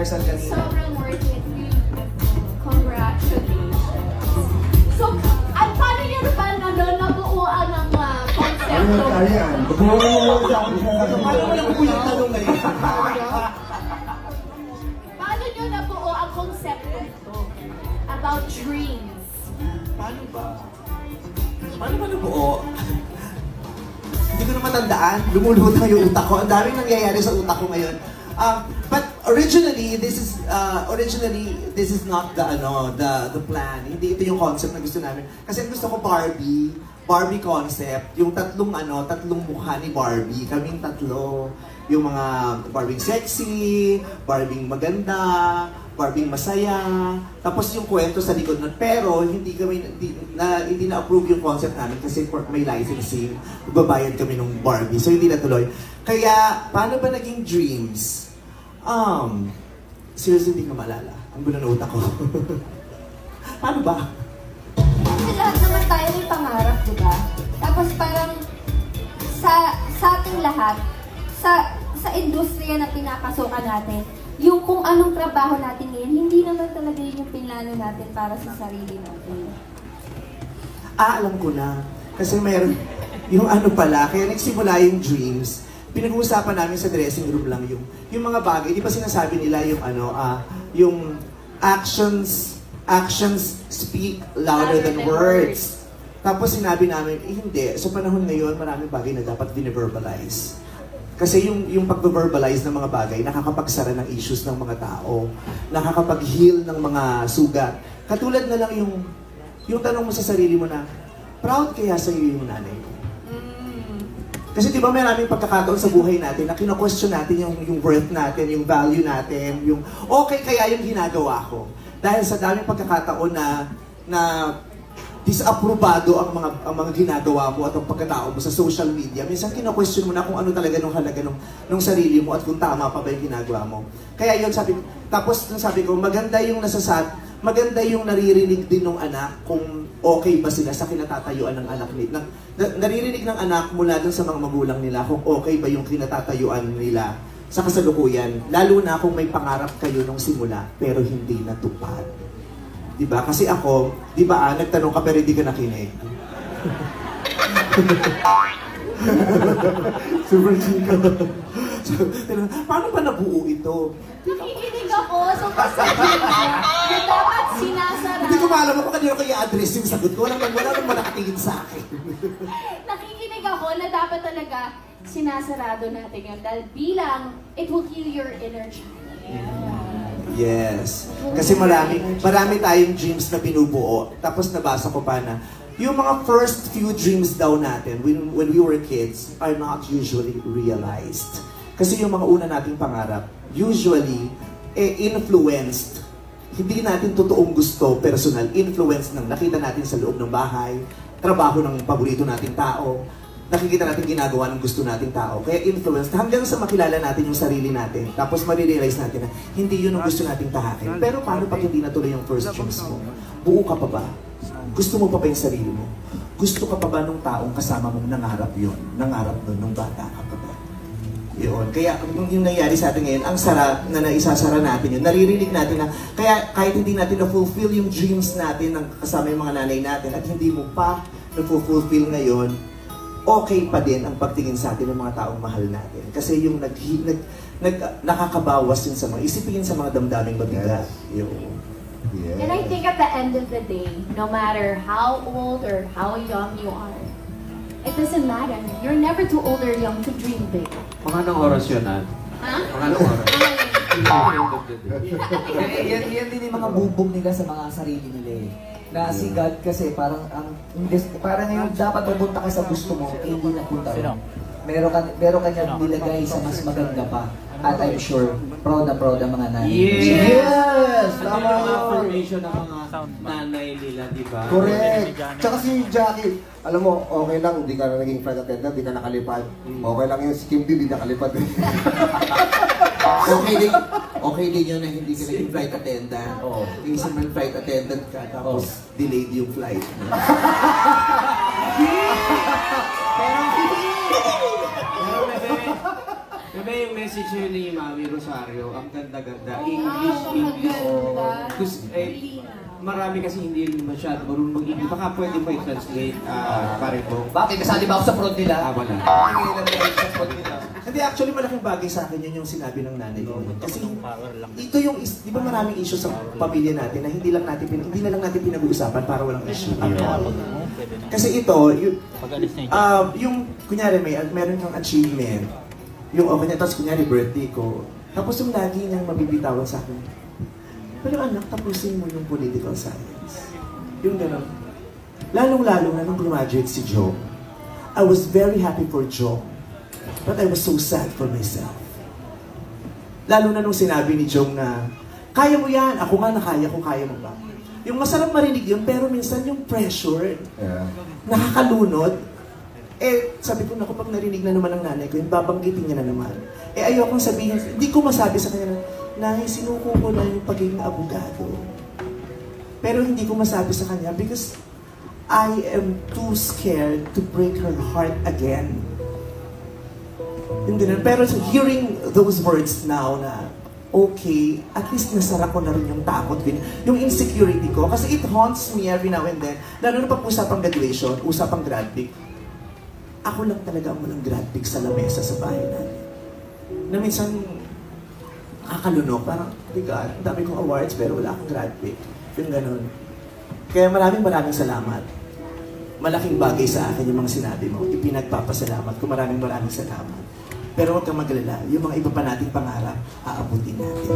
rehearsal kanina. Sobrang worth it. Congratulations. So, at paano nyo ba nabuuan ng konsepto? Paano mo lang po yung tanong ngayon? Paano nyo nabuo ang konsepto ito? About dreams. Paano ba? Paano ba nabuo? Hindi ko na matandaan. Lumulutang yung utak ko. Ang daming nangyayari sa utak ko ngayon. But originally, this is not the plan. Hindi ito yung concept na gusto namin. Kasi gusto ko Barbie concept. Yung tatlong mukha ni Barbie. Kaming tatlo. Yung mga Barbie sexy, Barbie maganda, Barbie masaya. Tapos yung kwento sa likod nun. Pero hindi na-approve yung concept namin kasi may licensing. Babayad kami ng Barbie. So hindi natuloy. Kaya, paano ba naging dreams? Seriously, hindi ko maalala. Ang gulo na utak ko. Paano ba? Kasi lahat naman tayo may pangarap, di ba? Tapos parang sa ating lahat, sa industriya na pinapasukan natin, yung kung anong trabaho natin ngayon, hindi naman talaga yun yung pinlano natin para sa sarili natin. Alam ko na. Kasi mayroon, yung pala, kaya nagsimula yung dreams, pinag-uusapan namin sa dressing room lang yung mga bagay. Di ba sinasabi nila yung actions speak louder than words. Tapos sinabi namin, hindi. Sa panahon ngayon, maraming bagay na dapat verbalize. Kasi yung pag-verbalize ng mga bagay, nakakapagsara ng issues ng mga tao. Nakakapag-heal ng mga sugat. Katulad na lang yung tanong mo sa sarili mo na, proud kaya sa iyo yung nanay mo? Kasi di ba may maraming pagkakataon sa buhay natin na kino-question natin yung worth natin, yung value natin, yung okay kaya yung ginagawa ko. Dahil sa daming pagkakataon na disaprobado ang mga ginagawa mo at ang pagkatao mo sa social media, minsan kino-question mo na kung ano talaga nung halaga nung sarili mo at kung tama pa ba yung ginagawa mo. Kaya yun sabi ko, maganda yung naririnig din ng anak kung okay ba sila sa kinatatayuan ng anak nila. Naririnig ng anak mula dun sa mga magulang nila kung okay ba yung kinatatayuan nila sa kasalukuyan. Lalo na kung may pangarap kayo nung simula pero hindi natupad. Diba? Kasi ako, diba nagtanong ka pero hindi ka nakinig. Super chika. Paano ba nabuo ito? Nakikinig ako, so kasi na dapat sinasara. Hindi ko maalam ako kanina ko i-address yung sagot ko. Wala nang nakatingin sa akin. Nakikinig ako na dapat talaga sinasarado natin yun. Dahil bilang, it will heal your inner child. Yes. Kasi marami tayong dreams na binubuo. Tapos nabasa ko pa na yung mga first few dreams daw natin when we were kids are not usually realized. Kasi yung mga una nating pangarap, usually, influenced. Hindi natin totoong gusto, personal influence ng nakita natin sa loob ng bahay, trabaho ng paborito nating tao, nakikita natin ginagawa ng gusto nating tao. Kaya influence, hanggang sa makilala natin yung sarili natin. Tapos marirealize natin na hindi yun ang gusto nating tahakin. Pero paano pag hindi natuloy yung first dreams mo? Buo ka pa ba? Gusto mo pa ba yung sarili mo? Gusto ka pa ba nung taong kasama mong nangarap yun? Nangarap nun nung bata ka pa ba? Yun. Kaya yung nangyari sa atin ngayon, ang sarap na naisasara natin yun. Naririnig natin na, kaya kahit hindi natin na-fulfill yung dreams natin ng kasama yung mga nanay natin at hindi mo pa na-fulfill ngayon, okay pa din ang pagtingin sa atin ng mga taong mahal natin. Kasi yung nakakabawas yun sa mga, isipin sa mga damdaming mabigat. Yes. And I think at the end of the day, no matter how old or how young you are, it doesn't matter. You're never too old or young to dream big. Mga anong oras yun, ha? Mga anong oras? Yan din yung mga bubog nila sa mga sarili nila eh. Na si God kasi parang yung dapat pupunta ka sa gusto mo, hindi napunta mo. Meron ka niyang nilagay sa mas maganda pa. At I'm sure, proud ang mga nanay. Yes! Tama yung affirmation ng mga nanay nila, di ba? Correct! Tsaka si Jackie, alam mo, okay lang, hindi ka na naging flight attendant, hindi ka nakalipad. Okay lang yun, si Kim Bibi nakalipad. Okay din yun na hindi ka naging flight attendant. Yung isang man flight attendant ka, tapos delayed yung flight. Iba yung message yun ni Mami Rosario, ang ganda-ganda. Oh, English. maganda. Kasi, marami kasi hindi masyado marunong mag-English. Baka pwede mo i-translate, pare po. Bakit? Kasali ba ako sa front nila? Wala. Sa front nila. Hindi, actually malaking bagay sa akin yun yung sinabi ng nanay ko. Kasi ito yung, di ba maraming issue sa pamilya natin na hindi na lang natin pinag-uusapan para walang issue. Kasi ito, yung kunyari meron kang achievement, yung okay niya, tapos kunyari birthday ko, tapos yung lagi niyang mabibitawan sa akin, pero anak, tapusin mo yung political science. Yung gano'n. Lalong-lalo na nung graduate si Joe, I was very happy for Joe, but I was so sad for myself. Lalo na nung sinabi ni Joe na, kaya mo yan, ako nga nakaya ko, kaya mo ba? Yung masarap marinig yun, pero minsan yung pressure, nakakalunod. Sabi ko, naku, pag narinig na naman ng nanay ko, yung babanggitin niya na naman. Ayokong sabihin, hindi ko masabi sa kanya na, Nay, sinuko ko na yung pagiging abogado. Pero hindi ko masabi sa kanya because I am too scared to break her heart again. Hindi na. Pero hearing those words now na, okay, at least nasara ko na rin yung takot ko, yung insecurity ko. Kasi it haunts me every now and then. Lalo na pag usapang graduation, usapang grad pick. Ako lang talaga ang walang grad pick sa lamesa sa bahay natin. Na minsan, nakakalunok. Parang, God, ang dami kong awards pero wala akong grad pick. Yung ganun. Kaya maraming salamat. Malaking bagay sa akin yung mga sinabi mo. Ipinagpapasalamat ko. Maraming salamat. Pero huwag kang maglala. Yung mga iba pa nating pangarap, aabutin natin.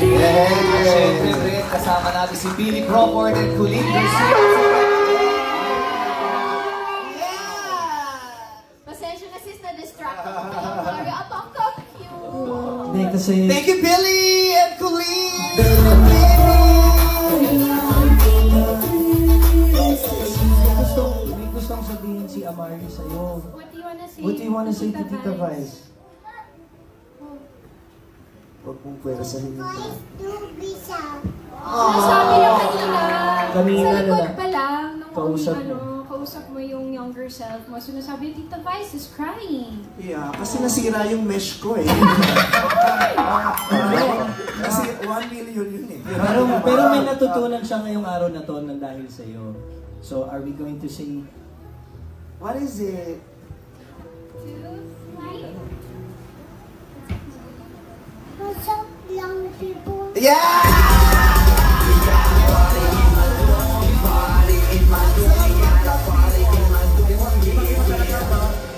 Yes! Siyempre rin, kasama natin si Billy Crawford and Colleen Garcia. Pasensya na sis, na-distract ko. Sorry, apakak you. Thank you, Billy and Colleen! May gustong sabihin si Amari sa'yo. What do you wanna say? What do you wanna say to Tita Vice? Huwag mong pwersahin ito. Sabi na kanina. Kanina Sa likod na. pa lang, nung Kausap mo. kausap mo yung younger self mo, sinasabi, Tita Vice is crying. Yeah, kasi nasira yung mesh ko eh. Kasi 1 million yun eh. Pero may natutunan siya ngayong araw na to ng dahil sa'yo. So, are we going to say... What is it? What's up, young people? Yeah!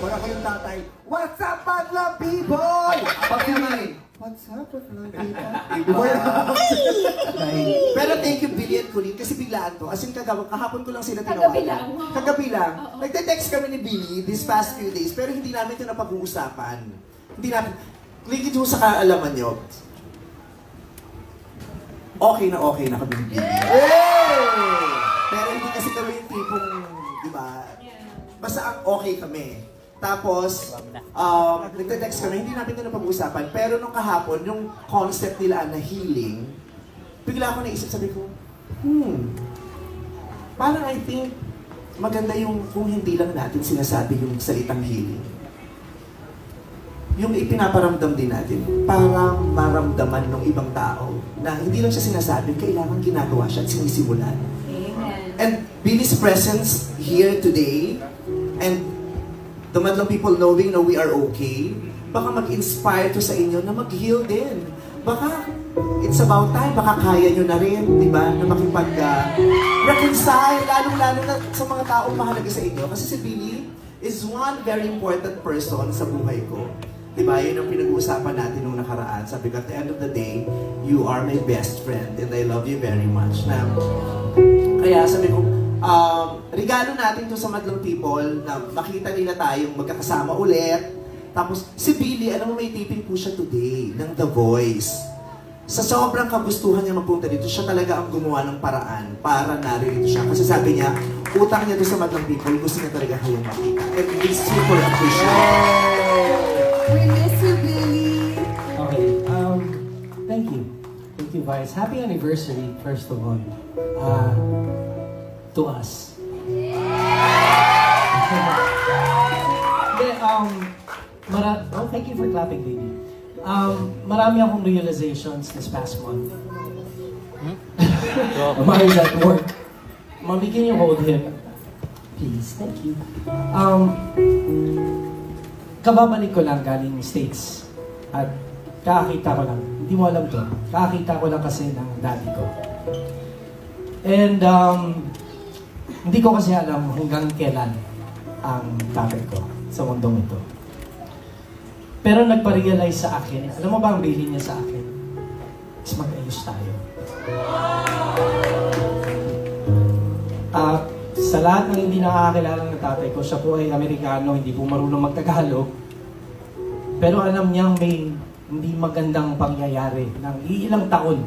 Wala ko yung tatay. What's up, Madlang people? Pag naman, what's up, Madlang people? Pero thank you, Billy at Colleen, kasi biglaan to. As in, kahapon ko lang sila tinawagan. Kagabi lang. Nagte-text kami ni Billy these past few days, pero hindi namin ito napag-uusapan. Hindi namin. Ligid ho sa kaalaman nyo. Okay na kami ni Billy. Pero hindi kasi kami yung tipong, di ba? Basta okay kami. Tapos, nagte-text kami, hindi namin ito napag-uusapan. Pero nung kahapon, yung concept nila na healing, bigla ako naisip, sabi ko, parang I think, maganda yung kung hindi lang natin sinasabi yung salitang healing. Yung ipinaparamdam din natin, para maramdaman ng ibang tao na hindi lang siya sinasabi, kailangan ginagawa siya at sinisimulan. Amen. And Billy's presence here today, and the Madlang people knowing na we are okay, baka mag-inspire to sa inyo na mag-heal din. Baka it's about time, baka kaya nyo na rin, di ba, na makipag-reconcile, lalong-lalo na sa mga taong mahalaga sa inyo. Kasi si Billy is one very important person sa buhay ko. Di ba, yun ang pinag-uusapan natin nung nakaraan. Sabi ko, at the end of the day, you are my best friend and I love you very much. Na, kaya sabi ko, regalo natin to sa Madlang people na makita nila tayong magkakasama ulit. Tapos si Billy, alam mo may taping po siya today ng The Voice. Sa sobrang kagustuhan niya mapunta dito, siya talaga ang gumawa ng paraan para narito siya. Kasi sabi niya, utang niya to sa Madlang people, gusto niya talaga kayong makita. And we super appreciate. We miss you, Billy. Okay, thank you. Thank you, Vice. Happy anniversary, first of all. To us. Hindi, thank you for clapping, baby. Marami akong realizations this past month. Mario at work. Mommy, can you hold him? Please, thank you. Kababalik ko lang galing States. At kakakita ko lang. Hindi mo alam to. Kakakita ko lang kasi ng daddy ko. And hindi ko kasi alam hanggang kailan ang tatay ko sa mundong ito. Pero nagpa-realize sa akin, alam mo ba ang bilhin niya sa akin? Is mag-ayos tayo. Sa lahat ng hindi nakakakilala ng tatay ko, siya po ay Amerikano, hindi po marunong magtagalog. Pero alam niyang may hindi magandang pangyayari ng ilang taon